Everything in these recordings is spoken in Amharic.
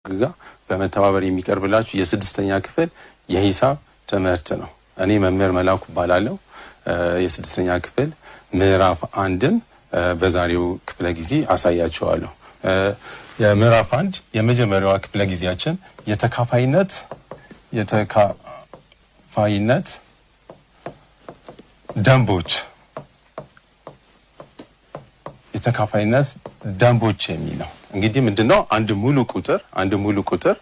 ጋር በመተባበር የሚቀርብላችሁ የስድስተኛ ክፍል የሂሳብ ትምህርት ነው። እኔ መምህር መላኩ እባላለሁ። የስድስተኛ ክፍል ምዕራፍ 1ን በዛሬው ክፍለ ጊዜ አሳያችኋለሁ። የምዕራፍ 1 የመጀመሪያዋ ክፍለ ጊዜያችን የተካፋይነት ደንቦች የሚል ነው። እንግዲህ ምንድነው አንድ ሙሉ ቁጥር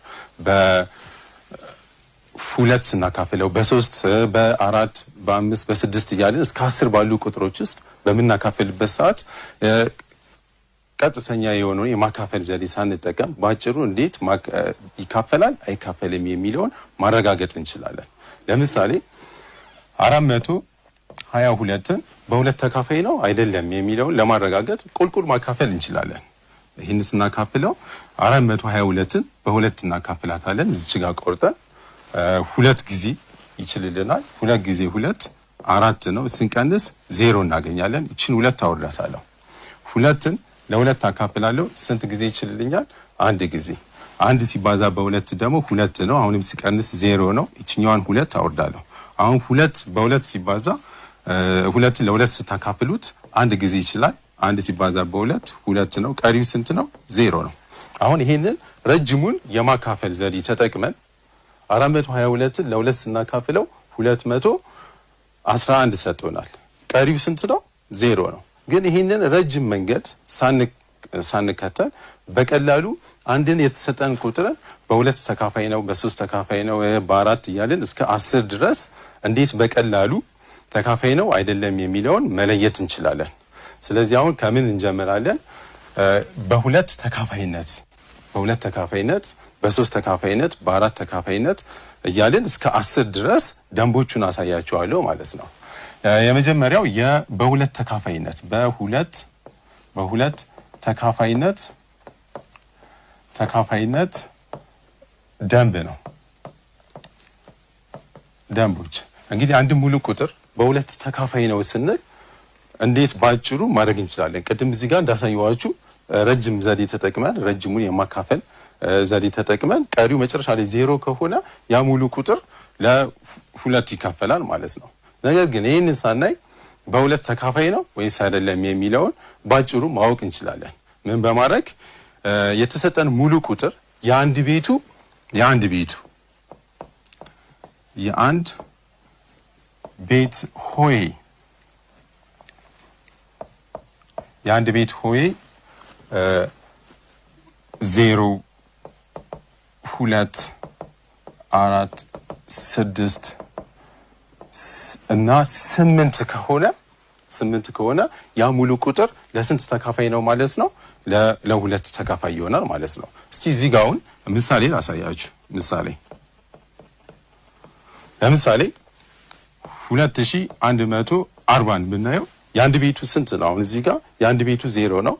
በሁለት ስናካፍለው በ3 በ4 በ5 በ6 እያልን እስከ 10 ባሉ ቁጥሮች ውስጥ በመናካፈልበት ሰዓት ቀጥተኛ የሆነውን የማካፈል ዘዴ ሳንጠቀም ባጭሩ እንዴት ይካፈላል አይካፈልም የሚለውን ማረጋገጥ እንችላለን። ለምሳሌ 422ን በሁለት ተካፋይ ነው አይደለም የሚለውን ለማረጋገጥ ቁልቁል ማካፈል እንችላለን። ይህን ስናካፍለው 422ን በሁለት እናካፍላታለን። እዚች ጋር ቆርጠን ሁለት ጊዜ ይችልልናል። 2 ጊዜ 2 4 ነው። ስንቀንስ 0 እናገኛለን። እቺን 2 አወርዳታለሁ። 2ን ለሁለት አካፍላለሁ። ስንት ጊዜ ይችልልኛል? አንድ ጊዜ። 1 ሲባዛ በ2 ደግሞ 2 ነው። አሁንም ሲቀንስ 0 ነው። እቺኛዋን 2 አወርዳለሁ። አሁን 2 በ2 ሲባዛ 2 ለሁለት ስታካፍሉት አንድ ጊዜ ይችላል። 1 ሲባዛ በ2 2 ነው። ቀሪው ስንት ነው? 0 ነው። አሁን ይሄንን ረጅሙን የማካፈል ዘዴ ተጠቅመን 422ን ለሁለት ስናካፍለው 211 ሰጥቶናል። ቀሪው ስንት ነው? 0 ነው። ግን ይሄንን ረጅም መንገድ ሳንከተል በቀላሉ አንድን የተሰጠን ቁጥርን በሁለት ተካፋይ ነው፣ በ3 ተካፋይ ነው፣ በ4 እያልን እስከ 10 ድረስ እንዴት በቀላሉ ተካፋይ ነው አይደለም የሚለውን መለየት እንችላለን። ስለዚህ አሁን ከምን እንጀምራለን? በሁለት ተካፋይነት፣ በ3 ተካፋይነት፣ በ4 ተካፋይነት እያልን እስከ 10 ድረስ ደንቦቹን አሳያቸዋለሁ ማለት ነው። የመጀመሪያው በሁለት ተካፋይነት ደንብ ነው። ደንቦች እንግዲህ አንድ ሙሉ ቁጥር በሁለት ተካፋይ ነው ስንል እንዴት ባጭሩ ማድረግ እንችላለን? ቅድም እዚህ ጋር እንዳሳየዋችሁ ረጅም ዘዴ ተጠቅመን ረጅሙን የማካፈል ዘዴ ተጠቅመን ቀሪው መጨረሻ ላይ 0 ከሆነ ያ ሙሉ ቁጥር ለሁለት ይካፈላል ማለት ነው። ነገር ግን ይህንን ሳናይ በሁለት ተካፋይ ነው ወይስ አይደለም የሚለውን ባጭሩ ማወቅ እንችላለን። ምን በማድረግ የተሰጠን ሙሉ ቁጥር የአንድ ቤት ሆሄ 0 2 4 6 እና 8 ከሆነ ያ ሙሉ ቁጥር ለስንት ተካፋይ ነው ማለት ነው? ለሁለት ተካፋይ ይሆናል ማለት ነው። እስቲ እዚህ ጋር አሁን ምሳሌ ላሳያችሁ። ለምሳሌ 2140 ብናየው የአንድ ቤቱ ስንት ነው? አሁን እዚህ ጋር የአንድ ቤቱ 0 ነው።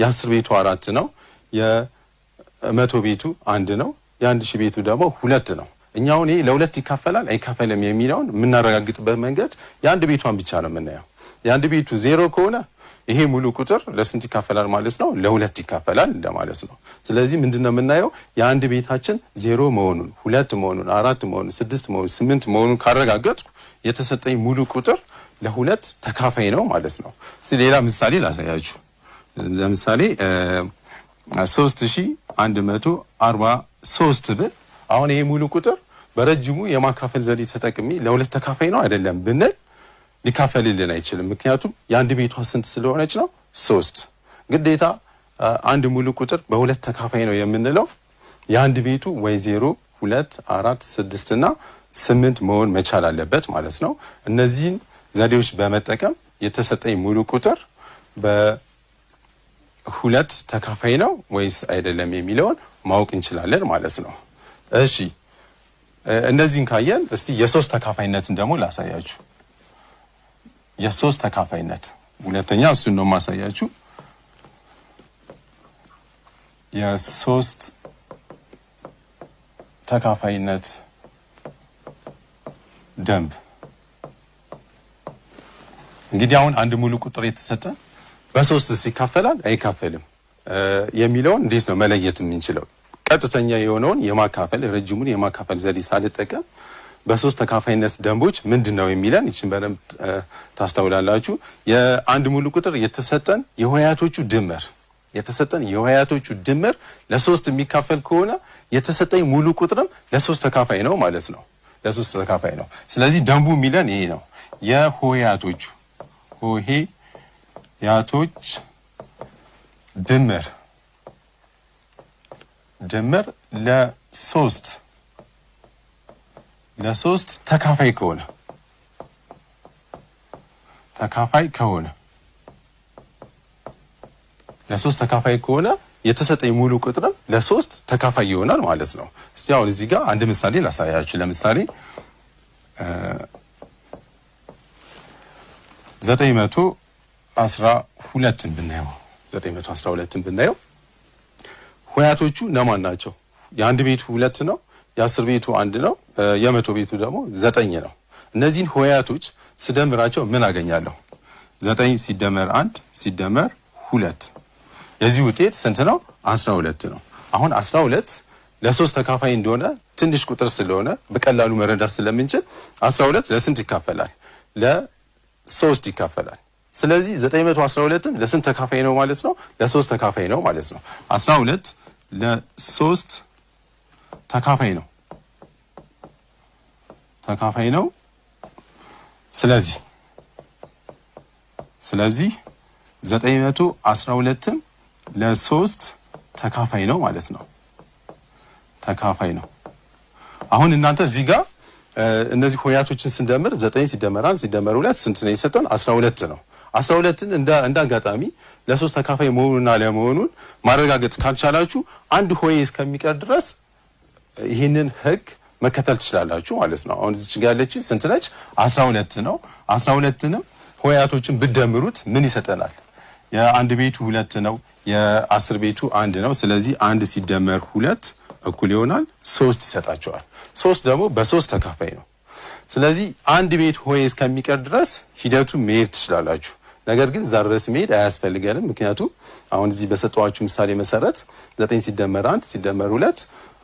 የ10 ቤቱ 4 ነው። የ100 ቤቱ 1 ነው። የ1000 ቤቱ ደግሞ 2 ነው። እኛው ለሁለት ይካፈላል አይካፈልም የሚለውን የምናረጋግጥበት መንገድ የአንድ ቤቷን ብቻ ነው የምናየው። የአንድ ቤቱ 0 ከሆነ ይሄ ሙሉ ቁጥር ለስንት ይካፈላል ማለት ነው? ለሁለት ይካፈላል እንደማለት ነው። ስለዚህ ምንድነው የምናየው? የአንድ ቤታችን 0 መሆኑን፣ 2 መሆኑን፣ 4 መሆኑን፣ 6 መሆኑን፣ 8 መሆኑን ካረጋገጥኩ የተሰጠኝ ሙሉ ቁጥር ለሁለት ተካፋይ ነው ማለት ነው። ሌላ ምሳሌ ላሳያችሁ። ለምሳሌ 3143 ብል አሁን ይሄ ሙሉ ቁጥር በረጅሙ የማካፈል ዘዴ ተጠቅሜ ለሁለት ተካፋይ ነው አይደለም ብንል ሊካፈልልን አይችልም። ምክንያቱም የአንድ ቤቷ ስንት ስለሆነች ነው? 3። ግዴታ አንድ ሙሉ ቁጥር በሁለት ተካፋይ ነው የምንለው የአንድ ቤቱ ወይ 0 2 4 6 እና 8 መሆን መቻል አለበት ማለት ነው። እነዚህን ዘዴዎች በመጠቀም የተሰጠኝ ሙሉ ቁጥር በሁለት ተካፋይ ነው ወይስ አይደለም የሚለውን ማወቅ እንችላለን ማለት ነው። እሺ እነዚህን ካየን እስቲ የ3 ተካፋይነትን ደግሞ ላሳያችሁ። የ3 ተካፋይነት ሁለተኛ እሱን ነው ማሳያችሁ። የ3 ተካፋይነት ደንብ እንግዲህ አሁን አንድ ሙሉ ቁጥር የተሰጠ በ3 ይካፈላል አይካፈልም የሚለውን እንዴት ነው መለየት የምንችለው? ቀጥተኛ የሆነውን የማካፈል ረጅሙን የማካፈል ዘዴ ሳልጠቀም በሶስት ተካፋይነት ደንቦች ምንድነው የሚለን እቺን በደንብ ታስተውላላችሁ። የአንድ ሙሉ ቁጥር የተሰጠን የሆሄያቶቹ ድምር ለሶስት የሚካፈል ከሆነ የተሰጠኝ ሙሉ ቁጥርም ለሶስት ተካፋይ ነው ማለት ነው። ለሶስት ተካፋይ ነው። ስለዚህ ደንቡ የሚለን ይሄ ነው። የሆሄያቶች ድምር ለሶስት ተካፋይ ከሆነ የተሰጠኝ ሙሉ ቁጥርም ለሶስት ተካፋይ ይሆናል ማለት ነው። እስቲ አሁን እዚህ ጋር አንድ ምሳሌ ላሳያችሁ። ለምሳሌ 912ን ብናየው ሆሄያቶቹ እነማን ናቸው? የአንድ ቤቱ 2 ነው፣ የ10 ቤቱ 1 ነው፣ የመቶ ቤቱ ደግሞ 9 ነው። እነዚህን ሆሄያቶች ስደምራቸው ምን አገኛለሁ? 9 ሲደመር 1 ሲደመር 2 የዚህ ውጤት ስንት ነው? 12 ነው። አሁን 12 ለሶስት ተካፋይ እንደሆነ ትንሽ ቁጥር ስለሆነ በቀላሉ መረዳት ስለምንችል 12 ለስንት ይካፈላል? ለሶስት ይካፈላል። ስለዚህ 912ን ለስንት ተካፋይ ነው ማለት ነው? ለሶስት ተካፋይ ነው ማለት ነው። 12 ለሶስት ተካፋይ ነው። ስለዚህ 912ን ለሶስት ተካፋይ ነው ማለት ነው። አሁን እናንተ እዚህ ጋር እነዚህ ሆሄያቶችን ስንደምር 9 ሲደመር 1 ሲደመር 2 ስንት ነው የሰጠን? 12 ነው። 12ን እንደ አጋጣሚ ለሶስት ተካፋይ መሆኑንና ለመሆኑን ማረጋገጥ ካልቻላችሁ አንድ ሆሄ እስከሚቀር ድረስ ይህንን ህግ መከተል ትችላላችሁ ማለት ነው። አሁን እዚህ ጋር ያለች ስንት ነች? 12 ነው። 12ንም ሆሄያቶችን ብትደምሩት ምን ይሰጠናል? የአንድ ቤቱ 2 ነው፣ የ10 ቤቱ 1 ነው። ስለዚህ 1 ሲደመር 2 እኩል ይሆናል 3 ይሰጣቸዋል። 3 ደግሞ በ3 ተካፋይ ነው። ስለዚህ አንድ ቤት ሆሄ እስከሚቀር ድረስ ሂደቱ መሄድ ትችላላችሁ። ነገር ግን እዛ ድረስ መሄድ አያስፈልገንም። ምክንያቱም አሁን እዚህ በሰጠዋችሁ ምሳሌ መሰረት 9 ሲደመር 1 ሲደመር 2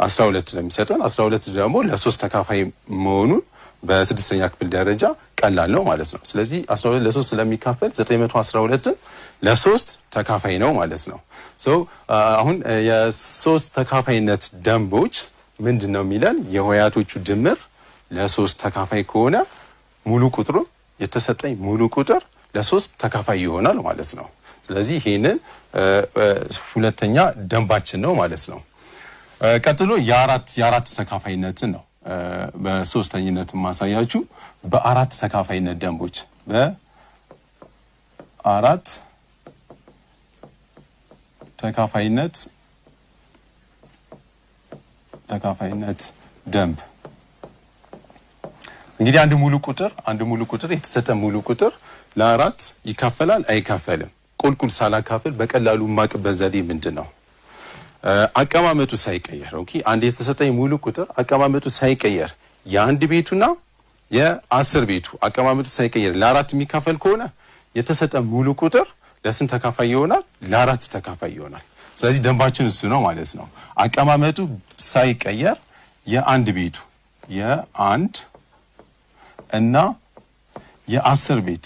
12 ነው የሚሰጠን። 12 ደግሞ ለሶስት ተካፋይ መሆኑን በስድስተኛ ክፍል ደረጃ ቀላል ነው ማለት ነው። ስለዚህ 12 ለሶስት ስለሚካፈል 912ን ለሶስት ተካፋይ ነው ማለት ነው። አሁን የሶስት ተካፋይነት ደንቦች ምንድነው የሚለን? የሆሄያቶቹ ድምር ለሶስት ተካፋይ ከሆነ ሙሉ ቁጥሩ የተሰጠኝ ሙሉ ቁጥር ለሶስት ተካፋይ ይሆናል ማለት ነው። ስለዚህ ይሄንን ሁለተኛ ደንባችን ነው ማለት ነው። ቀጥሎ የአራት ተካፋይነትን ነው በሶስተኝነት ማሳያችሁ። በአራት ተካፋይነት ደንቦች በአራት ተካፋይነት ደንብ እንግዲህ አንድ ሙሉ ቁጥር የተሰጠ ሙሉ ቁጥር ለአራት ይካፈላል አይካፈልም? ቁልቁል ሳላካፍል በቀላሉ ማቅበት ዘዴ ምንድነው? አቀማመጡ ሳይቀየር አንድ የተሰጠኝ ሙሉ ቁጥር አቀማመጡ ሳይቀየር የአንድ ቤቱና የ10 ቤቱ አቀማመጡ ሳይቀየር ለአራት የሚካፈል ከሆነ የተሰጠ ሙሉ ቁጥር ለስንት ተካፋይ ይሆናል? ለአራት ተካፋይ ይሆናል። ስለዚህ ደንባችን እሱ ነው ማለት ነው። አቀማመጡ ሳይቀየር የአንድ ቤቱ የአንድ እና የ10 ቤት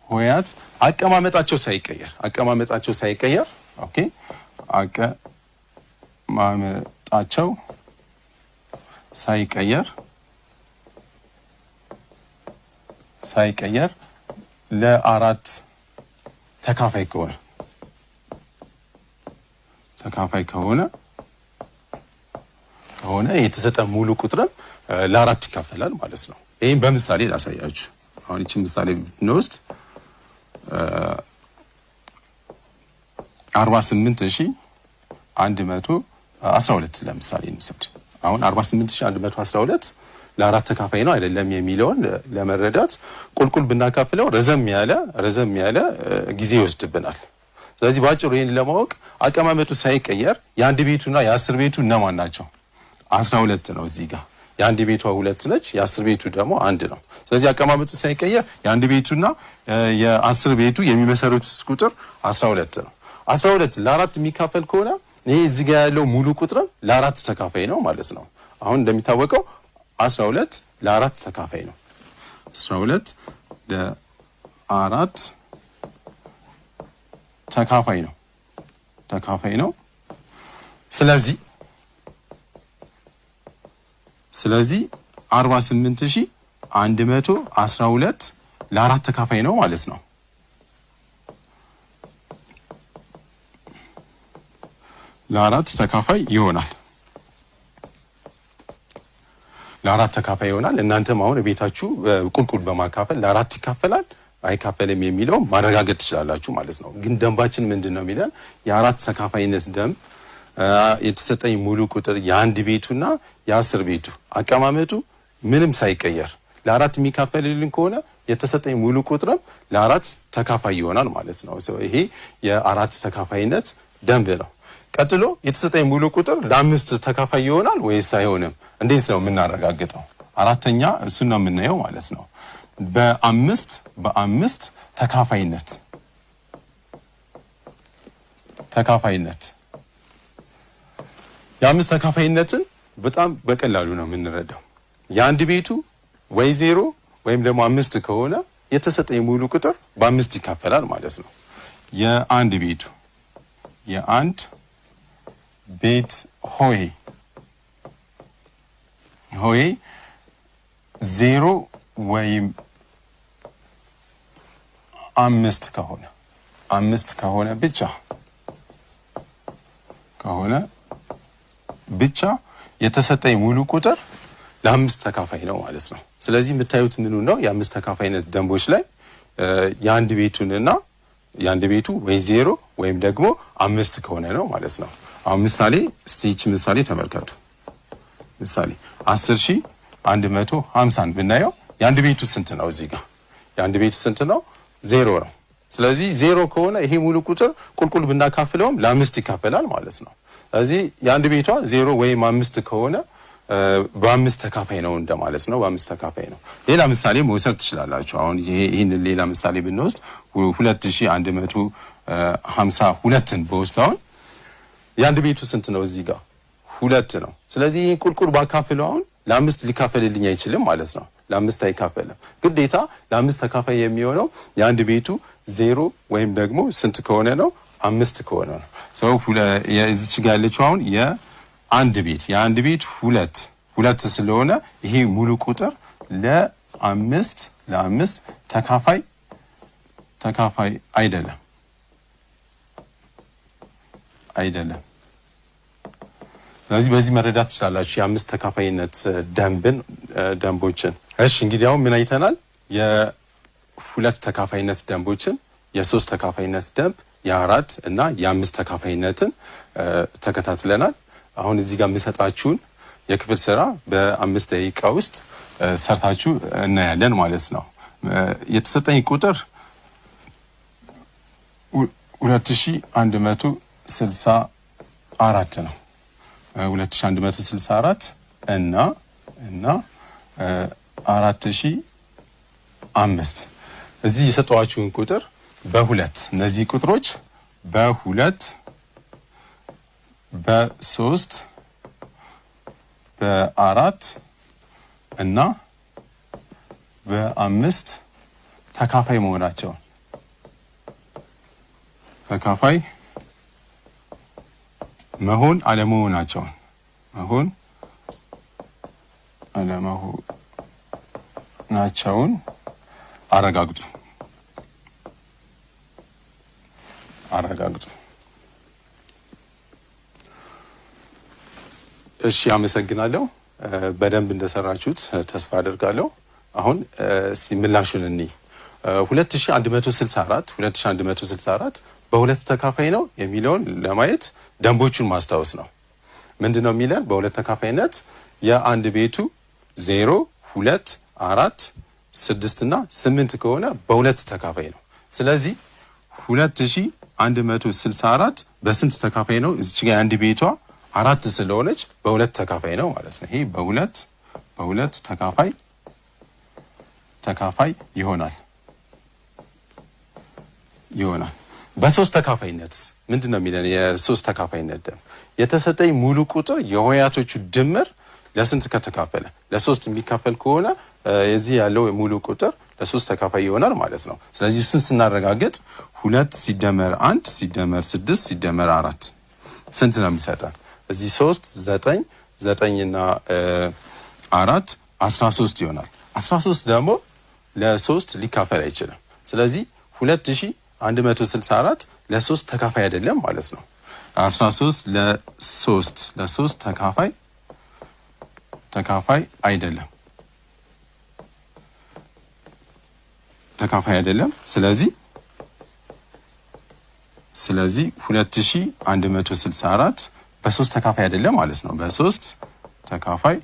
ሆሄያት አቀማመጣቸው ሳይቀየር አቀማመጣቸው ሳይቀየር ለአራት ተካፋይ ከሆነ የተሰጠ ሙሉ ቁጥርም ለአራት ይካፈላል ማለት ነው። ይሄን በምሳሌ ላሳያችሁ። አሁን እቺ ምሳሌ ብንወስድ 48112 ለምሳሌ እንውሰድ። አሁን 48112 ለአራት ተካፋይ ነው አይደለም የሚለውን ለመረዳት ቁልቁል ብናካፍለው ረዘም ያለ ጊዜ ይወስድብናል። ስለዚህ ባጭሩ ይሄን ለማወቅ አቀማመጡ ሳይቀየር የአንድ ቤቱና የ10 ቤቱ እነማን ናቸው? 12 ነው እዚህ ጋር። የአንድ ቤቷ 2 ነች፣ የ10 ቤቱ ደግሞ 1 ነው። ስለዚህ አቀማመጡ ሳይቀየር የአንድ ቤቱና የ10 ቤቱ የሚመሰረቱት ቁጥር 12 ነው። 12 ለ4 የሚካፈል ከሆነ ይሄ እዚህ ጋር ያለው ሙሉ ቁጥር ለ4 ተካፋይ ነው ማለት ነው። አሁን እንደሚታወቀው 12 ለ4 ተካፋይ ነው። 12 ለ4 ተካፋይ ነው። ስለዚህ 48112 ለ4 ተካፋይ ነው ማለት ነው። ለ4 ተካፋይ ይሆናል። እናንተም አሁን ቤታችሁ ቁልቁል በማካፈል ለ4 ይካፈላል አይካፈልም የሚለው ማረጋገጥ ትችላላችሁ ማለት ነው። ግን ደንባችን ምንድነው የሚለን? የ4 ተካፋይነት ደንብ የተሰጠኝ ሙሉ ቁጥር የአንድ ቤቱና የ10 ቤቱ አቀማመጡ ምንም ሳይቀየር ለ4 የሚካፈልልን ከሆነ የተሰጠኝ ሙሉ ቁጥርም ለ4 ተካፋይ ይሆናል ማለት ነው። ይሄ የ4 ተካፋይነት ደንብ ነው። ቀጥሎ የተሰጠኝ ሙሉ ቁጥር ለ5 ተካፋይ ይሆናል ወይስ አይሆንም? እንዴት ነው የምናረጋግጠው? አራተኛ እሱን ነው የምናየው ማለት ነው። በ5 ተካፋይነት የ5 ተካፋይነትን በጣም በቀላሉ ነው የምንረዳው። የአንድ ቤቱ ወይ 0 ወይም ደግሞ 5 ከሆነ የተሰጠኝ ሙሉ ቁጥር በ5 ይካፈላል ማለት ነው። የአንድ ቤት ሆሄ 0 ወይም 5 ከሆነ ብቻ የተሰጠኝ ሙሉ ቁጥር ለ5 ተካፋይ ነው ማለት ነው። ስለዚህ የምታዩት ምኑ ነው? የ5 ተካፋይነት ደንቦች ላይ የአንድ ቤቱ ወይ 0 ወይም ደግሞ 5 ከሆነ ነው ማለት ነው። አሁን ምሳሌ ተመልከቱ። ምሳሌ 10150 ብናየው የአንድ ቤቱ ስንት ነው? እዚህ ጋር የአንድ ቤቱ ስንት ነው? 0 ነው። ስለዚህ 0 ከሆነ ይሄ ሙሉ ቁጥር ቁልቁል ብናካፍለውም ለ5 ይካፈላል ማለት ነው። ስለዚህ የአንድ ቤቷ 0 ወይም 5 ከሆነ በ5 ተካፋይ ነው እንደማለት ነው። በ5 ተካፋይ ነው። ሌላ ምሳሌ መውሰድ ትችላላችሁ። አሁን ይሄን ሌላ ምሳሌ ብንወስድ 2152ን በውስጣውን የአንድ ቤቱ ስንት ነው? እዚህ ጋር 2 ነው። ስለዚህ ይሄን ቁልቁል ባካፍለው አሁን ለ5 ሊካፈልልኝ አይችልም ማለት ነው። ለ5 አይካፈልም። ግዴታ ለ5 ተካፋይ የሚሆነው የአንድ ቤቱ 0 ወይም ደግሞ ስንት ከሆነ ነው? 5 ከሆነ ነው። እዚች ጋር ያለችው አሁን የአንድ ቤት 2 ስለሆነ ይሄ ሙሉ ቁጥር ለ5 ተካፋይ አይደለም። ስለዚህ በዚህ መረዳት ትችላላችሁ የ5 ተካፋይነት ደንቦችን። እሺ እንግዲህ አሁን ምን አይተናል? የ2 ተካፋይነት ደንቦችን፣ የ3 ተካፋይነት ደንብ፣ የ4 እና የ5 ተካፋይነትን ተከታትለናል። አሁን እዚህ ጋር የምሰጣችሁን የክፍል ስራ በ5 ደቂቃ ውስጥ ሰርታችሁ እናያለን ማለት ነው። የተሰጠኝ ቁጥር 2164 ነው። 2164 እና 4005 እዚህ የሰጠዋችሁን ቁጥር በ2 እነዚህ ቁጥሮች በ2 በ3 በ4 እና በ5 ተካፋይ መሆናቸውን ተካፋይ መሆን አለመሆናቸውን አረጋግጡ። እሺ አመሰግናለሁ። በደንብ እንደሰራችሁት ተስፋ አደርጋለሁ። አሁን ምላሹን እንይ። 2164 በ2 ተካፋይ ነው የሚለውን ለማየት ደንቦቹን ማስታወስ ነው። ምንድነው የሚለን? በ2 ተካፋይነት የአንድ ቤቱ 0 2 4 6 እና 8 ከሆነ በ2 ተካፋይ ነው። ስለዚህ 2164 በስንት ተካፋይ ነው? እዚህ ጋር የአንድ ቤቷ 4 ስለሆነች በ2 ተካፋይ ነው ማለት ነው። ይሄ በ2 በሁለት ተካፋይ ይሆናል። በሶስት ተካፋይነት ምንድነው የሚለን? የሶስት ተካፋይነት ደንብ የተሰጠኝ ሙሉ ቁጥር የሆሄያቶቹ ድምር ለስንት ከተካፈለ ለሶስት የሚካፈል ከሆነ የዚህ ያለው ሙሉ ቁጥር ለሶስት ተካፋይ ይሆናል ማለት ነው። ስለዚህ እሱን ስናረጋግጥ 2 ሲደመር 1 ሲደመር 6 ሲደመር 4 ስንት ነው የሚሰጠን? እዚህ 3 9 እና 4 13 ይሆናል። 13 ደግሞ ለሶስት ሊካፈል አይችልም። ስለዚህ 2164 ለሶስት ተካፋይ አይደለም ማለት ነው። 13 ለሶስት ተካፋይ አይደለም። ስለዚህ 2164 በሶስት ተካፋይ አይደለም ማለት ነው። በሶስት ተካፋይ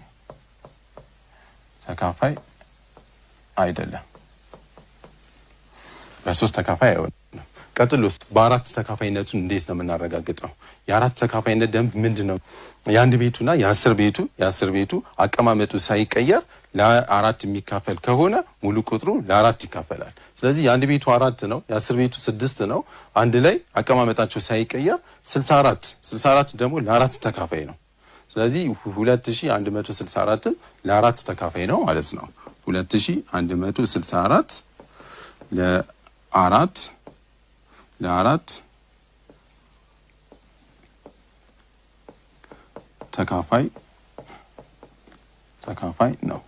አይደለም። በሶስት ተካፋይ አይሆንም። ቀጥሎስ በአራት ተካፋይነቱን እንዴት ነው የምናረጋግጠው? የአራት ተካፋይነት ደንብ ምንድነው? የአንድ ቤቱና የአስር ቤቱ አቀማመጡ ሳይቀየር ለአራት የሚካፈል ከሆነ ሙሉ ቁጥሩ ለአራት ይካፈላል። ስለዚህ የአንድ ቤቱ 4 ነው፣ የአስር ቤቱ 6 ነው። አንድ ላይ አቀማመጣቸው ሳይቀየር 64 ደግሞ ለአራት ተካፋይ ነው። ስለዚህ 2164 ለአራት ተካፋይ ነው ማለት ነው። 2164 ለአራት ተካፋይ ነው።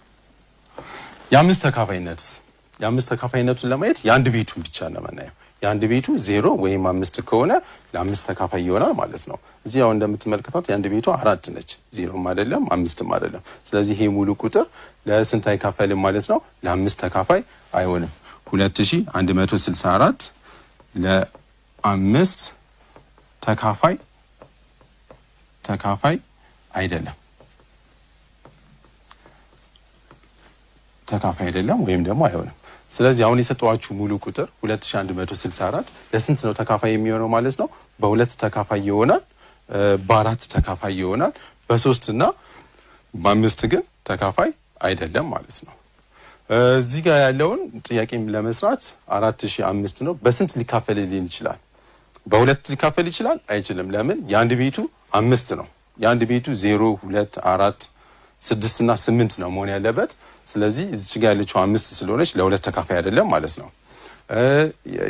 የአምስት ተካፋይነቱን ለማየት የአንድ ቤቱን ብቻ ነው የምናየው። የአንድ ቤቱ 0 ወይም 5 ከሆነ ለአምስት ተካፋይ ይሆናል ማለት ነው። እዚህ ያው እንደምትመለከቷት የአንድ ቤቱ 4 ነች፣ 0ም አይደለም 5ም አይደለም። ስለዚህ ይሄ ሙሉ ቁጥር ለስንት አይካፈልም ማለት ነው? ለአምስት ተካፋይ አይሆንም። 2164 ለአምስት ተካፋይ አይደለም ወይም ደግሞ አይሆንም። ስለዚህ አሁን የሰጠዋችሁ ሙሉ ቁጥር 2164 ለስንት ነው ተካፋይ የሚሆነው ማለት ነው? በሁለት ተካፋይ ይሆናል፣ በአራት ተካፋይ ይሆናል፣ በሶስት እና በአምስት ግን ተካፋይ አይደለም ማለት ነው። እዚህ ጋር ያለውን ጥያቄ ለመስራት 4005 ነው። በስንት ሊካፈልልን ይችላል? በሁለት ሊካፈል ይችላል? አይችልም። ለምን? የአንድ ቤቱ 5 ነው። የአንድ ቤቱ 0 2 4 6 እና 8 ነው መሆን ያለበት። ስለዚህ እዚች ጋር ያለችው 5 ስለሆነች ለሁለት ተካፋይ አይደለም ማለት ነው።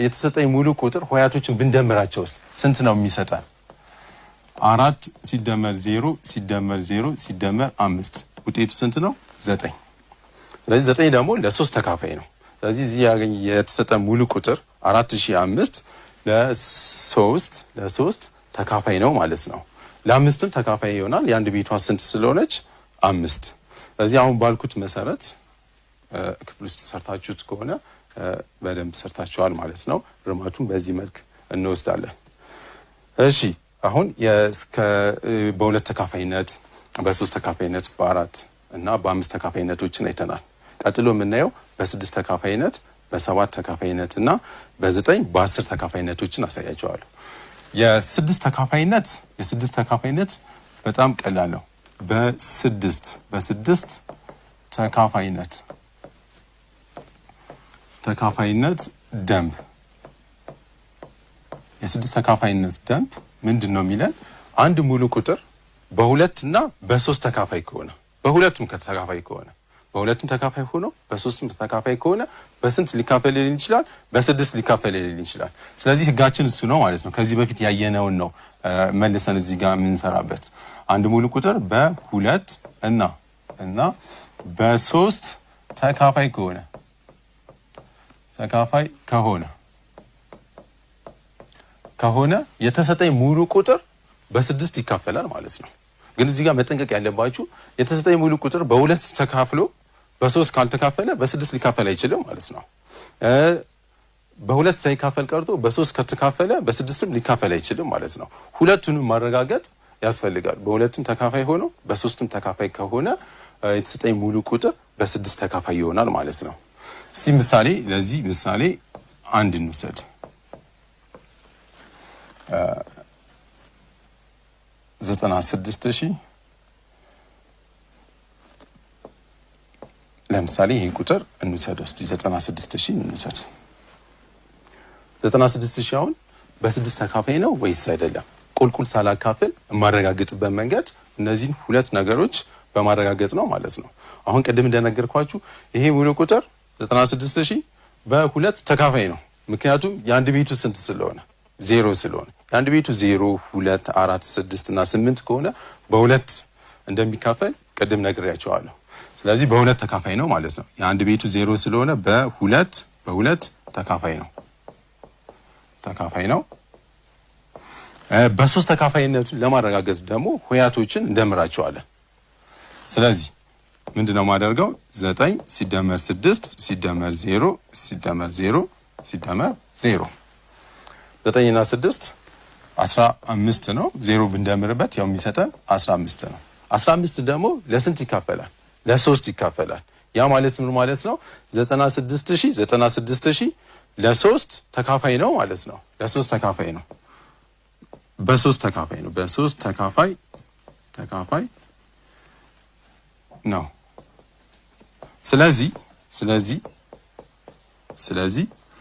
የተሰጠኝ ሙሉ ቁጥር ሆሄያቶችን ብንደምራቸውስ ስንት ነው የሚሰጠን? 4 ሲደመር 0 ሲደመር 0 ሲደመር 5 ውጤቱ ስንት ነው? 9። ስለዚህ 9 ደግሞ ለሶስት ተካፋይ ነው። ስለዚህ እዚህ የተሰጠን ሙሉ ቁጥር 4005 ለሶስት ተካፋይ ነው ማለት ነው። ለአምስትም ተካፋይ ይሆናል። የአንድ ቤቷ ስንት ስለሆነች? 5። ስለዚህ አሁን ባልኩት መሰረት ክፍል ውስጥ ሰርታችሁት ከሆነ በደንብ ሰርታችኋል ማለት ነው። ርማቱን በዚህ መልክ እንወስዳለን። እሺ አሁን በሁለት ተካፋይነት፣ በሶስት ተካፋይነት፣ በአራት እና በአምስት ተካፋይነቶችን አይተናል። ቀጥሎ የምናየው በስድስት ተካፋይነት፣ በሰባት ተካፋይነት እና በ9 በ10 ተካፋይነቶችን አሳያቸዋለሁ። የስድስት ተካፋይነት በጣም ቀላል ነው። በስድስት ተካፋይነት ደንብ የስድስት ተካፋይነት ደንብ ምንድን ነው የሚለን? አንድ ሙሉ ቁጥር በሁለት እና በሶስት ተካፋይ ከሆነ በሁለቱም ተካፋይ ሆኖ በሶስትም ተካፋይ ከሆነ በስንት ሊካፈልልን ይችላል? በስድስት ሊካፈልልን ይችላል። ስለዚህ ህጋችን እሱ ነው ማለት ነው። ከዚህ በፊት ያየነውን ነው መልሰን እዚህ ጋር የምንሰራበት። አንድ ሙሉ ቁጥር በሁለት እና በሶስት ተካፋይ ከሆነ የተሰጠኝ ሙሉ ቁጥር በስድስት ይካፈላል ማለት ነው። ግን እዚህ ጋር መጠንቀቅ ያለባችሁ የተሰጠኝ ሙሉ ቁጥር በሁለት ተካፍሎ በሶስት ካልተካፈለ በስድስት ሊካፈል አይችልም ማለት ነው። በሁለት ሳይካፈል ቀርቶ በሶስት ከተካፈለ በስድስትም ሊካፈል አይችልም ማለት ነው። ሁለቱንም ማረጋገጥ ያስፈልጋል። በሁለቱም ተካፋይ ሆኖ በሶስትም ተካፋይ ከሆነ የተሰጠኝ ሙሉ ቁጥር በስድስት ተካፋይ ይሆናል ማለት ነው። እስቲ ለዚህ ምሳሌ አንድ እንውሰድ። 96,000 ለምሳሌ ይሄን ቁጥር እንውሰድ እስቲ 96000 እንውሰድ 96000 አሁን በ6 ተካፋይ ነው ወይስ አይደለም ቁልቁል ሳላካፍል ማረጋግጥበት መንገድ እነዚህን ሁለት ነገሮች በማረጋገጥ ነው ማለት ነው አሁን ቀደም እንደነገርኳችሁ ይሄ ሙሉ ቁጥር 96000 በሁለት ተካፋይ ነው ምክንያቱም የአንድ ቤቱ ስንት ስለሆነ 0 ስለሆነ የአንድ ቤቱ 0 2 4 6 እና 8 ከሆነ በሁለት እንደሚካፈል ቀደም ነግሬያችኋለሁ ስለዚህ በሁለት ተካፋይ ነው ማለት ነው የአንድ ቤቱ 0 ስለሆነ በሁለት ተካፋይ ነው በሶስት ተካፋይነቱን ለማረጋገጥ ደግሞ ሆያቶችን እንደምራቸዋለን ስለዚህ ምንድነው ማደርገው 9 ሲደመር 6 ሲደመር 0 ሲደመር 0 ሲደመር 0 9 እና 6 15 ነው 0 ብንደምርበት ያው የሚሰጠን 15 ነው 15 ደግሞ ለስንት ይካፈላል ለ3 ይካፈላል ያ ማለት ምን ማለት ነው 96000 ለ3 ተካፋይ ነው ማለት ነው ለ3 ተካፋይ ነው በ3 ተካፋይ ነው ስለዚህ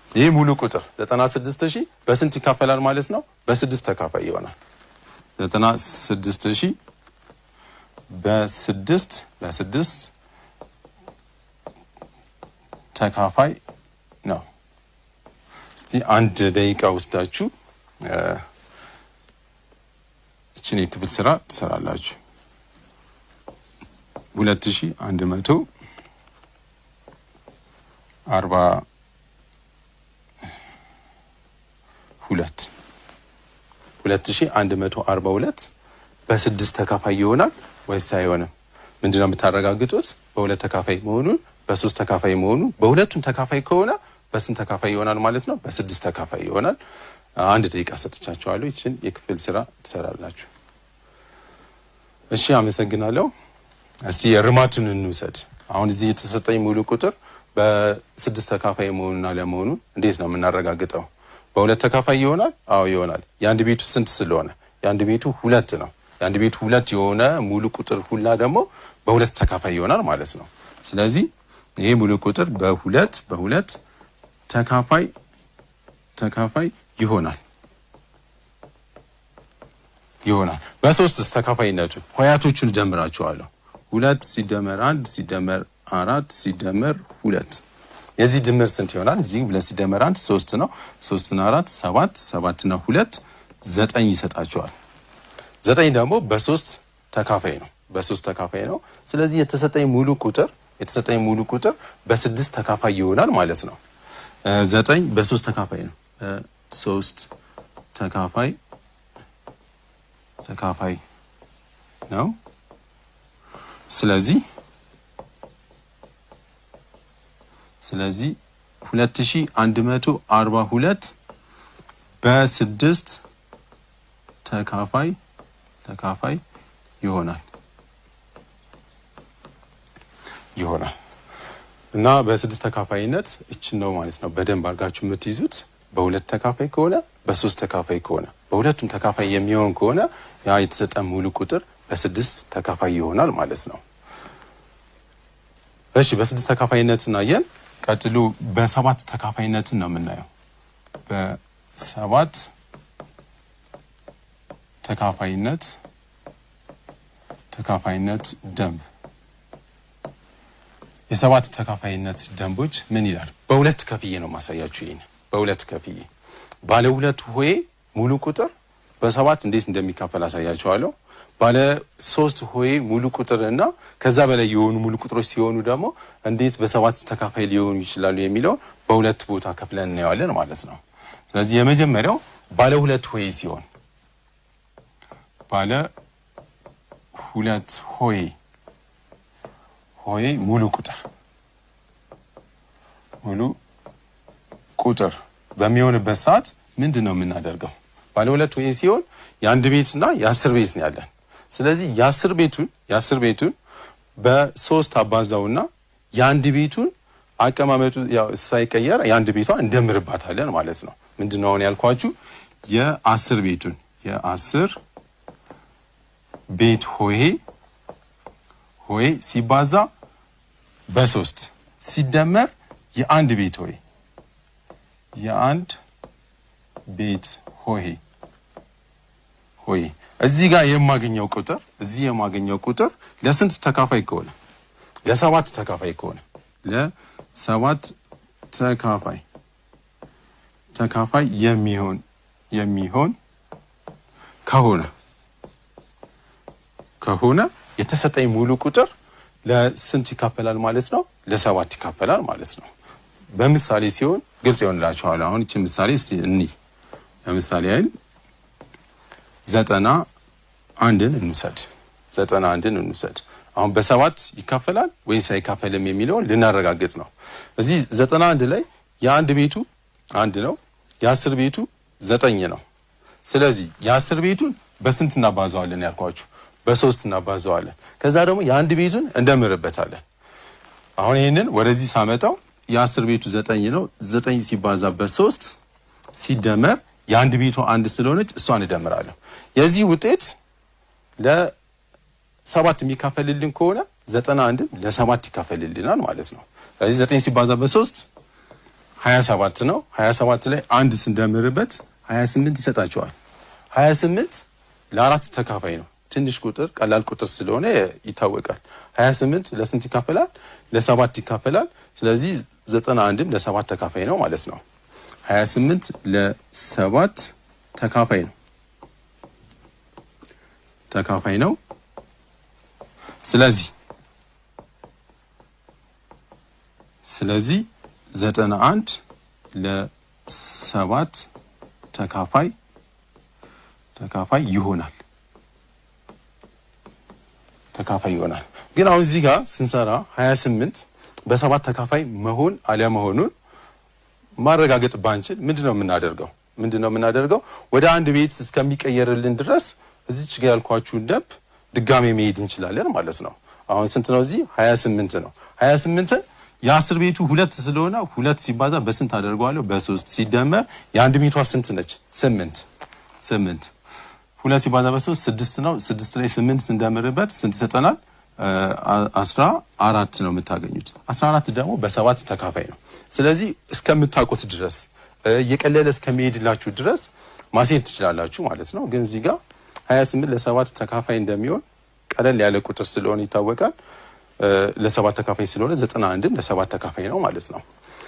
ይሄ ሙሉ ቁጥር 96000 በስንት ይካፈላል ማለት ነው በ6 ተካፋይ ይሆናል 96000 በ6 ተካፋይ ነው እስቲ አንድ ደቂቃ ወስዳችሁ እቺን የክፍል ስራ ትሰራላችሁ 2142 2142 በ6 ተካፋይ ይሆናል ወይስ አይሆንም ምንድነው የምታረጋግጡት በሁለት ተካፋይ መሆኑን በ3 ተካፋይ መሆኑን በሁለቱም ተካፋይ ከሆነ በስንት ተካፋይ ይሆናል ማለት ነው በ6 ተካፋይ ይሆናል አንድ ደቂቃ ሰጥቻችኋለሁ እቺን የክፍል ስራ ትሰራላችሁ እሺ አመሰግናለሁ እስቲ የርማቱን እንውሰድ አሁን እዚህ የተሰጠኝ ሙሉ ቁጥር በ6 ተካፋይ መሆኑና ለመሆኑን እንዴት ነው የምናረጋግጠው በሁለት ተካፋይ ይሆናል አዎ ይሆናል የአንድ ቤቱ ስንት ስለሆነ የአንድ ቤቱ 2 ነው የአንድ ቤቱ 2 የሆነ ሙሉ ቁጥር ሁላ ደግሞ በሁለት ተካፋይ ይሆናል ማለት ነው ስለዚህ ይሄ ሙሉ ቁጥር በሁለት ተካፋይ ይሆናል በ3 ተካፋይነቱ ሆያቶቹን ደምራቸዋለሁ 2 ሲደመር 1 ሲደመር 4 ሲደመር 2 የዚህ ድምር ስንት ይሆናል እዚህ 2 ሲደመር 1 3 ነው 3 እና 4 7 እና 2 9 ይሰጣቸዋል 9 ደግሞ በ3 ተካፋይ ነው ስለዚህ የተሰጠኝ ሙሉ ቁጥር በ6 ተካፋይ ይሆናል ማለት ነው 9 በ3 ተካፋይ ነው 3 ተካፋይ ነው ስለዚህ 2142 በ6 ተካፋይ ይሆናል እና በ6 ተካፋይነት እቺን ነው ማለት ነው በደንብ አድርጋችሁ የምትይዙት በሁለት ተካፋይ ከሆነ በ3 ተካፋይ ከሆነ በሁለቱም ተካፋይ የሚሆን ከሆነ ያ የተሰጠ ሙሉ ቁጥር በ6 ተካፋይ ይሆናል ማለት ነው እሺ በ6 ተካፋይነትን አየን ቀጥሎ በ7 ተካፋይነትን ነው የምናየው በ7 ተካፋይነት ደንብ የሰባት ተካፋይነት ደንቦች ምን ይላል በሁለት ከፍዬ ነው ማሳያችሁ ይሄን በሁለት ከፍዬ ባለ ሁለት ሆይ ሙሉ ቁጥር በ7 እንዴት እንደሚካፈል አሳያችኋለሁ ባለ 3 ሆይ ሙሉ ቁጥርና ከዛ በላይ የሆኑ ሙሉ ቁጥሮች ሲሆኑ ደግሞ እንዴት በ7 ተካፋይ ሊሆኑ ይችላሉ የሚለው በሁለት ቦታ ከፍለን እናያለን ማለት ነው ስለዚህ የመጀመሪያው ባለ ሁለት ሆይ ሲሆን ባለ ሁለት ሆይ ሙሉ ቁጥር በሚሆንበት ሰዓት ምንድነው የምናደርገው ባለ ሁለት ሆይ ሲሆን የአንድ ቤትና የ10 ቤት ነው ያለን ስለዚህ የ10 ቤቱን በ3 አባዛውና የአንድ ቤቱን አቀማመጡ ያው ሳይቀየር የአንድ ቤቷን እንደምርባታለን ማለት ነው ምንድነው አሁን ያልኳችሁ የ10 ቤት ሆይ ሲባዛ በ3 ሲደመር የአንድ ቤት ሆሄ የአንድ ቤት ሆሄ እዚህ ጋር የማገኘው ቁጥር ለስንት ተካፋይ ከሆነ ለ7 ተካፋይ ከሆነ ለ7 ተካፋይ የሚሆን ከሆነ የተሰጠኝ ሙሉ ቁጥር ለስንት ይካፈላል ማለት ነው? ለ7 ይካፈላል ማለት ነው። በምሳሌ ሲሆን ግልጽ ይሆንላችኋል። አሁን እቺ ምሳሌ እስቲ እንይ። ለምሳሌ አይደል 91ን እንውሰድ። አሁን በ7 ይካፈላል ወይስ አይካፈልም የሚለውን ልናረጋግጥ ነው። እዚህ 91 ላይ የአንድ ቤቱ 1 ነው፣ የ10 ቤቱ 9 ነው። ስለዚህ የ10 ቤቱን በስንት እናባዛዋለን ያልኳችሁ? በ3 እናባዛዋለን። ከዛ ደግሞ የአንድ ቤቱን እንደምርበታለን። አሁን ይሄንን ወደዚህ ሳመጣው የ10 ቤቱ 9 ነው። 9 ሲባዛ በ3 ሲደመር የአንድ ቤቱ 1 ስለሆነች እሷን እደምራለሁ። የዚህ ውጤት ለ7 የሚካፈልልን ከሆነ 91 ለ7 ይካፈልልናል ማለት ነው። ስለዚህ 9 ሲባዛ በ3 27 ነው። 27 ላይ 1 ስንደምርበት 28 ይሰጣቸዋል። 28 ለ4 ተካፋይ ነው። ትንሽ ቁጥር ቀላል ቁጥር ስለሆነ ይታወቃል። 28 ለስንት ይካፈላል? ለ7 ይካፈላል። ስለዚህ 91ም ለ7 ተካፋይ ነው ማለት ነው። 28 ለ7 ተካፋይ ነው። ስለዚህ 91 ለ7 ተካፋይ ይሆናል። ግን አሁን እዚህ ጋር ስንሰራ 28 በ7 ተካፋይ መሆን አለመሆኑን ማረጋገጥ ባንችል ምንድነው የምናደርገው? ወደ አንድ ቤት እስከሚቀየርልን ድረስ እዚች ጋር ያልኳችሁን ደብ ድጋሜ መሄድ እንችላለን ማለት ነው። አሁን ስንት ነው? እዚህ 28 ነው። 28ን የ10 ቤቱ 2 ስለሆነ 2 ሲባዛ በስንት አደርገዋለሁ? በ3 ሲደመር የአንድ ቤቷ ስንት ነች? 8 2 ሲባዛ በ3 6 ነው። 6 ላይ 8 ስንደምርበት ስንት ይሰጠናል? 14 ነው የምታገኙት። 14 ደግሞ በ7 ተካፋይ ነው። ስለዚህ እስከምታውቁት ድረስ እየቀለለ እስከሚሄድላችሁ ድረስ ማስሄድ ትችላላችሁ ማለት ነው። ግን እዚህ ጋር 28 ለ7 ተካፋይ እንደሚሆን ቀለል ያለ ቁጥር ስለሆነ ይታወቃል። ለ7 ተካፋይ ስለሆነ 91ም ለ7 ተካፋይ ነው ማለት ነው።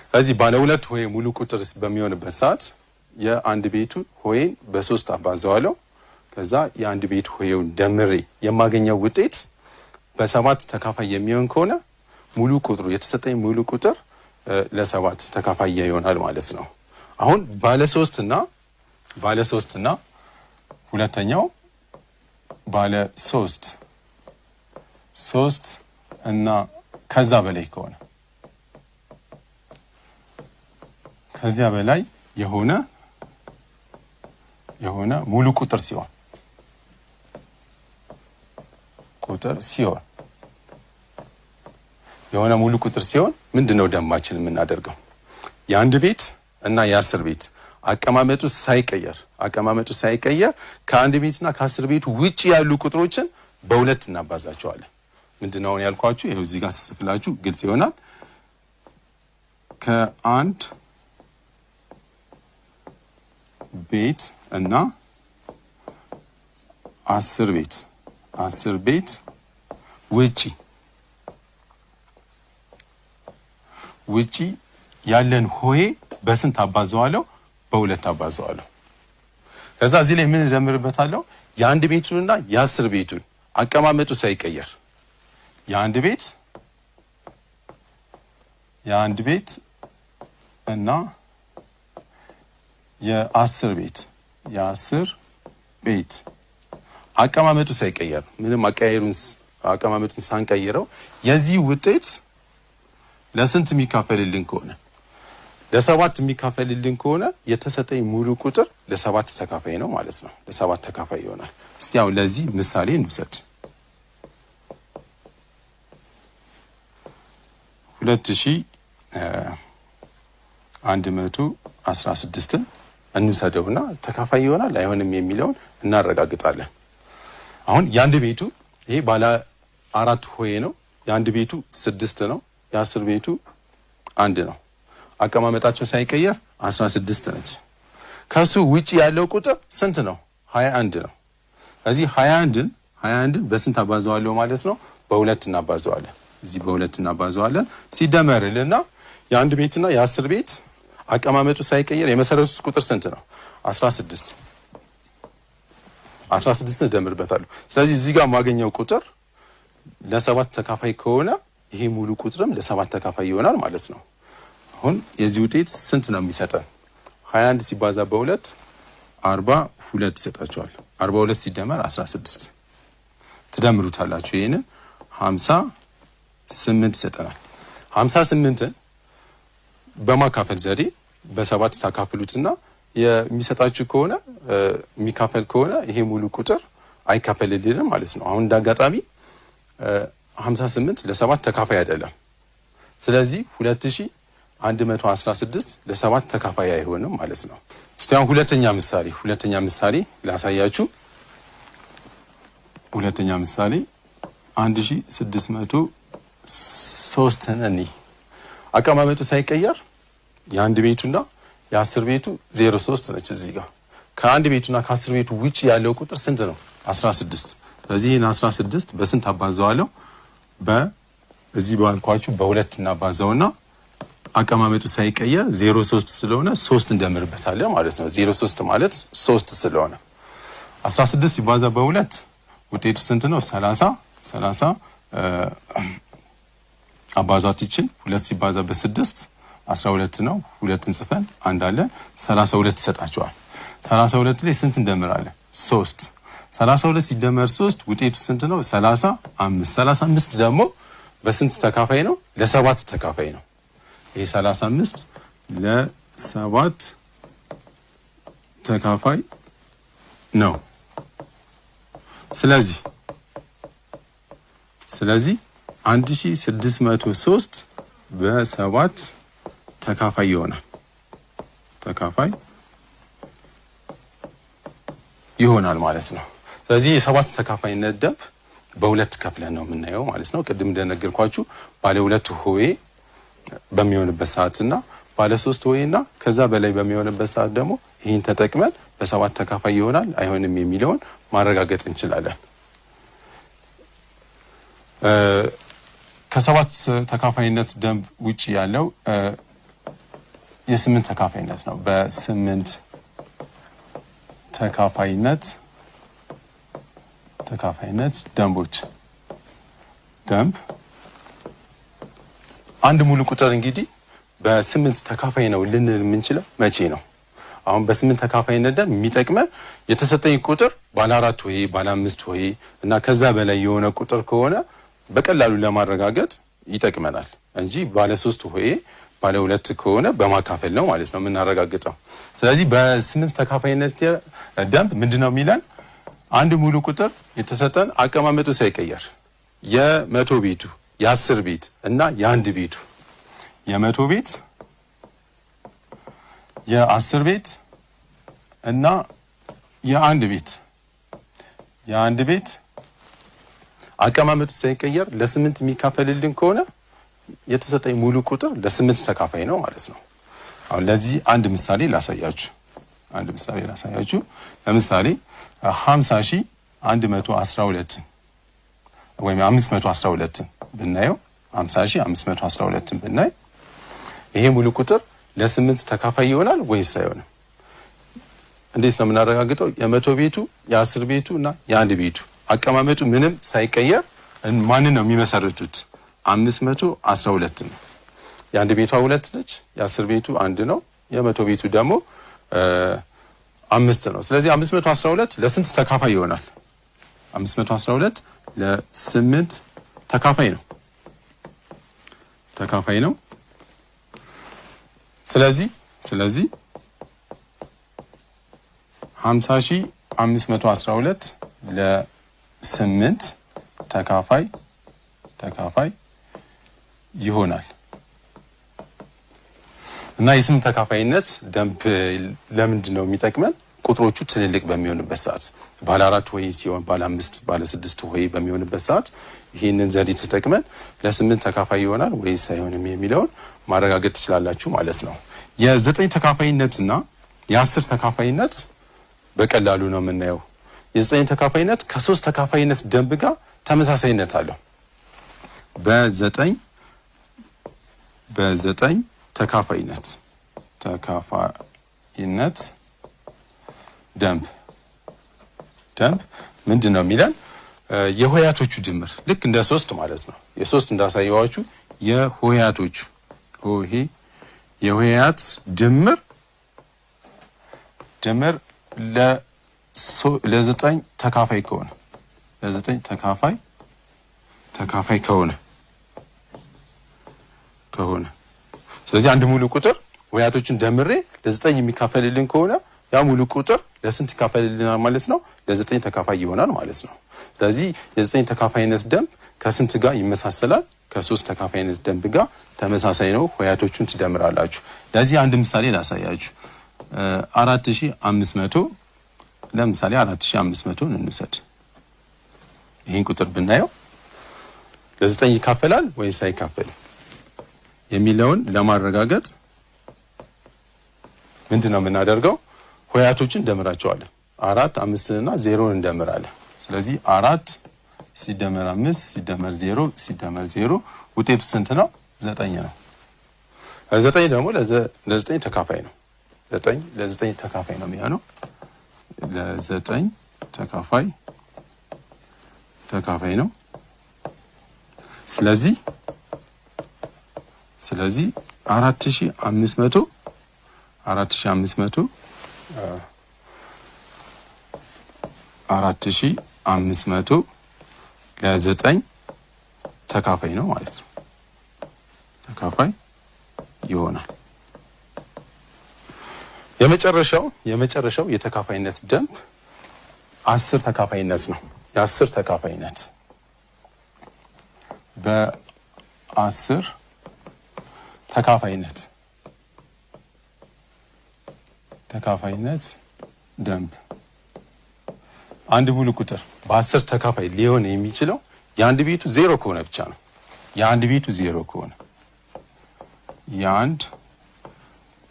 ስለዚህ ባለ 2 ሆሄ ሙሉ ቁጥር በሚሆንበት ሰዓት የአንድ ቤቱ ሆሄን በ3 አባዛዋለሁ። ከዛ የአንድ ቤት ሆሄውን ደምሬ የማገኘው ውጤት በ7 ተካፋይ የሚሆን ከሆነ ሙሉ ቁጥሩ የተሰጠኝ ሙሉ ቁጥር ለ7 ተካፋይ ይሆናል ማለት ነው። አሁን ባለ 3 እና ሁለተኛው ባለ 3 እና ከዛ በላይ ከሆነ ከዚያ በላይ የሆነ ሙሉ ቁጥር ሲሆን የሆነ ሙሉ ቁጥር ሲሆን ምንድነው ደማችን የምናደርገው? የአንድ ቤት እና የ10 ቤት አቀማመጡ ሳይቀየር ከአንድ ቤትና ከ10 ቤቱ ውጪ ያሉ ቁጥሮችን በ2 እናባዛቸዋለን። ምንድነው ያልኳችሁ? ይሄው እዚህ ጋር ተጽፍላችሁ ግልጽ ይሆናል። ከአንድ ቤት እና 10 ቤት ውጪ ያለን ሆሄ በስንት አባዛዋለሁ? በ2 አባዛዋለሁ። ከዛ እዚህ ላይ ምን እንደምርበታለሁ? የአንድ ቤቱንና የ10 ቤቱን አቀማመጡ ሳይቀየር የአንድ ቤት እና የ10 ቤት አቀማመጡ ሳይቀየር ምንም አቀማመጡን ሳንቀይረው የዚህ ውጤት ለስንት የሚካፈልልን ከሆነ ለ7 የሚካፈልልን ከሆነ የተሰጠኝ ሙሉ ቁጥር ለ7 ተካፋይ ነው ማለት ነው። ለ7 ተካፋይ ይሆናል። እስቲ አሁን ለዚህ ምሳሌ እንውሰድ። 2116ን እንውሰደውና ተካፋይ ይሆናል አይሆንም የሚለውን እናረጋግጣለን። አሁን የአንድ ቤቱ ይሄ ባለ 4 ሆሄ ነው። የአንድ ቤቱ 6 ነው። የ10 ቤቱ 1 ነው። አቀማመጣቸው ሳይቀየር 16 ነች። ከሱ ውጪ ያለው ቁጥር ስንት ነው? 21 ነው። እዚህ 21ን በስንት አባዛዋለሁ ማለት ነው? በ2 እናባዛዋለን። እዚህ በ2 እናባዛዋለን። ሲደመርልና የ1 ቤትና የ10 ቤት አቀማመጡ ሳይቀየር የመሰረቱት ቁጥር ስንት ነው? 16 እንደምርበታለሁ። ስለዚህ እዚህ ጋር ማገኘው ቁጥር ለ7 ተካፋይ ከሆነ ይሄ ሙሉ ቁጥርም ለ7 ተካፋይ ይሆናል ማለት ነው። አሁን የዚህ ውጤት ስንት ነው የሚሰጠን? 21 ሲባዛ በ2 42 ይሰጣችኋል። 42 ሲደመር 16 ትደምሩታላችሁ። ይሄንን 58 ይሰጠናል። 58ን በማካፈል ዘዴ በ7 ታካፍሉትና የሚሰጣችሁ ከሆነ የሚካፈል ከሆነ ይሄ ሙሉ ቁጥር አይካፈልልንም ማለት ነው። አሁን እንዳጋጣሚ 58 ለ7 ተካፋይ አይደለም። ስለዚህ 2116 ለ7 ተካፋይ አይሆንም ማለት ነው። እስቲ አሁን ሁለተኛ ምሳሌ ላሳያችሁ። ሁለተኛ ምሳሌ 1603 ነን። አቀማመጡ ሳይቀየር የ1 ቤቱና የ10 ቤቱ 03 ነች። እዚህ ጋር ከ1 ቤቱና ከ10 ቤቱ ውጪ ያለው ቁጥር ስንት ነው? 16። ስለዚህ ይሄን 16 በስንት አባዛዋለሁ? በዚህ ባልኳችሁ በ2 እናባዛውና አቀማመጡ ሳይቀየር 03 ስለሆነ 3 እንደምርበታለን ማለት ነው። 03 ማለት 3 ስለሆነ 16 ሲባዛ በ2 ውጤቱ ስንት ነው? 30 አባዛት ይችል 2 ሲባዛ በ6 12 ነው። 2ን ጽፈን አንድ አለ 32 ይሰጣቸዋል። 32 ላይ ስንት እንደምራለን? 3 32 ሲደመር 3 ውጤቱ ስንት ነው? 35 35 ደግሞ በስንት ተካፋይ ነው? ለ7 ተካፋይ ነው። ይሄ 35 ለ7 ተካፋይ ነው። ስለዚህ 1603 በ7 ተካፋይ ይሆናል ማለት ነው። ስለዚህ የ7 ተካፋይነት ደንብ በ2 ከፍለን ነው የምናየው ማለት ነው። ቅድም እንደነገርኳችሁ ባለ 2 ሆሄ በሚሆንበት ሰዓትና ባለ 3 ሆሄና ከዛ በላይ በሚሆንበት ሰዓት ደግሞ ይህን ተጠቅመን በ7 ተካፋይ ይሆናል አይሆንም የሚለውን ማረጋገጥ እንችላለን። ከ7 ተካፋይነት ደንብ ውጪ ያለው የ8 ተካፋይነት ነው። በ8 ተካፋይነት ደንብ አንድ ሙሉ ቁጥር እንግዲህ በ8 ተካፋይ ነው ልንል የምንችለው መቼ ነው? አሁን በ8 ተካፋይነት ደንብ የሚጠቅመን የተሰጠኝ ቁጥር ባለ 4 ሆሄ ባለ 5 ሆሄ እና ከዛ በላይ የሆነ ቁጥር ከሆነ በቀላሉ ለማረጋገጥ ይጠቅመናል እንጂ ባለ 3 ሆሄ ባለ 2 ከሆነ በማካፈል ነው ማለት ነው የምናረጋግጠው። ስለዚህ በ8 ተካፋይነት ደንብ ምንድነው የሚለን? አንድ ሙሉ ቁጥር የተሰጠን አቀማመጡ ሳይቀየር የ100 ቤቱ የ10 ቤት እና የ1 ቤቱ የ100 ቤት የ10 ቤት እና የ1 ቤት አቀማመጡ ሳይቀየር ለ8 የሚካፈልልን ከሆነ የተሰጠኝ ሙሉ ቁጥር ለ8 ተካፋይ ነው ማለት ነው። አሁን ለዚህ አንድ ምሳሌ ላሳያችሁ። ለምሳሌ 50112 ወይም 512 ብናየው 50512 ብናይ ይሄ ሙሉ ቁጥር ለ8 ተካፋይ ይሆናል ወይስ አይሆንም? እንዴት ነው የምናረጋግጠው? የ100 ቤቱ የ10 ቤቱ እና የ1 ቤቱ አቀማመጡ ምንም ሳይቀየር ማንን ነው የሚመሰርቱት? 512 ነው። የ1 ቤቷ 2 ነች፣ የ10 ቤቱ 1 ነው፣ የ100 ቤቱ ደግሞ 5 ነው። ስለዚህ 512 ለስንት ተካፋይ ይሆናል? 512 ለ8 ተካፋይ ነው። ስለዚህ 50512 ለ8 ተካፋይ ይሆናል። እና የ8 ተካፋይነት ደንብ ለምንድን ነው የሚጠቅመን? ቁጥሮቹ ትልልቅ በሚሆንበት ሰዓት ባለ 4 ሆሄ ሲሆን ባለ 5 ባለ 6 ሆሄ በሚሆንበት ሰዓት ይህንን ዘዴ ተጠቅመን ለ8 ተካፋይ ይሆናል ወይስ አይሆንም የሚለውን ማረጋገጥ ትችላላችሁ ማለት ነው። የ9 ተካፋይነትና የ10 ተካፋይነት በቀላሉ ነው የምናየው። የ9 ተካፋይነት ከ3 ተካፋይነት ደንብ ጋር ተመሳሳይነት አለው። በ9 ተካፋይነት ደንብ ምንድነው የሚለን? የሆሄያቶቹ ድምር ልክ እንደ 3 ማለት ነው። የ3 እንዳሳየዋችሁ የሆሄያት ድምር ለ9 ተካፋይ ከሆነ ስለዚህ አንድ ሙሉ ቁጥር ሆሄያቶቹን ደምሬ ለ9 የሚካፈልልን ከሆነ ያ ሙሉ ቁጥር ለስንት ይካፈልልናል ማለት ነው? ለ9 ተካፋይ ይሆናል ማለት ነው። ስለዚህ የ9 ተካፋይነት ደንብ ከስንት ጋር ይመሳሰላል? ከ3 ተካፋይነት ደንብ ጋር ተመሳሳይ ነው። ሆሄያቶቹን ትደምራላችሁ። ለዚህ አንድ ምሳሌ ላሳያችሁ። 4500 ለምሳሌ 4500ን እንውሰድ። ይሄን ቁጥር ብናየው ለ9 ይካፈላል ወይስ አይካፈልም የሚለውን ለማረጋገጥ ምንድነው የምናደርገው? ሆሄያቶችን እንደምራቸዋለን። 4 5 እና 0ን እንደምራለን። ስለዚህ 4 ሲደመር 5 ሲደመር 0 ሲደመር 0 ውጤቱ ስንት ነው? 9 ነው። 9 ደግሞ ለ9 ተካፋይ ነው። 9 ለ9 ተካፋይ ነው የሚሆነው። ለ9 ተካፋይ ነው። ስለዚህ 4500 ለ9 ተካፋይ ነው ማለት ነው። ተካፋይ ይሆናል። የመጨረሻው የተካፋይነት ደንብ 10 ተካፋይነት ነው። የ10 ተካፋይነት በ10 ተካፋይነት ደንብ አንድ ሙሉ ቁጥር በ10 ተካፋይ ሊሆን የሚችለው የአንድ ቤቱ 0 ከሆነ ብቻ ነው። የአንድ ቤቱ 0 ከሆነ የአንድ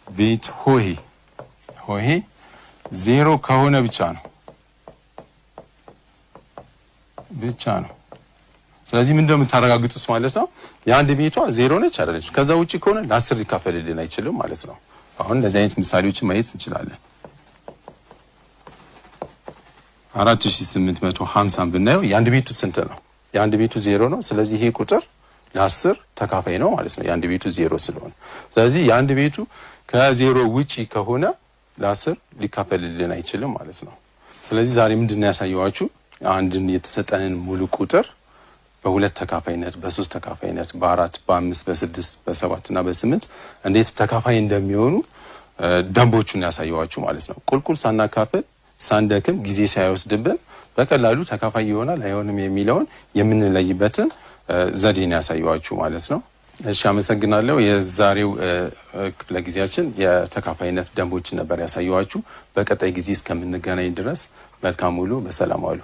ቤት ሆሄ 0 ከሆነ ብቻ ነው። ስለዚህ ምንድነው የምታረጋግጡት ማለት ነው? የአንድ ቤቷ 0 ነች አይደለች? ከዛ ውጪ ከሆነ ለ10 ሊካፈልልን አይችልም ማለት ነው። አሁን እንደዚህ አይነት ምሳሌዎችን ማየት እንችላለን። 4850 ብናየው የአንድ ቤቱ ስንት ነው? የአንድ ቤቱ 0 ነው። ስለዚህ ይሄ ቁጥር ለ10 ተካፋይ ነው ማለት ነው። የአንድ ቤቱ 0 ስለሆነ ስለዚህ የአንድ ቤቱ ከ0 ውጪ ከሆነ ለ10 ሊካፈልልን አይችልም ማለት ነው። ስለዚህ ዛሬ ምንድነው ያሳየዋችሁ? አንድን የተሰጠንን ሙሉ ቁጥር በ2 ተካፋይነት፣ በ3 ተካፋይነት፣ በ4፣ በ5፣ በ6፣ በ7 እና በ8 እንዴት ተካፋይ እንደሚሆኑ ደንቦቹን ያሳየዋችሁ ማለት ነው። ቁልቁል ሳናካፍል ሳንደክም ጊዜ ሳይወስድብን በቀላሉ ተካፋይ ይሆናል አይሆንም የሚለውን የምንለይበትን ዘዴን ያሳየዋችሁ ማለት ነው። እሺ አመሰግናለሁ። የዛሬው ክፍለ ጊዜያችን የተካፋይነት ደንቦችን ነበር ያሳየዋችሁ። በቀጣይ ጊዜ እስከምንገናኝ ድረስ መልካም ውሎ፣ በሰላም ዋሉ።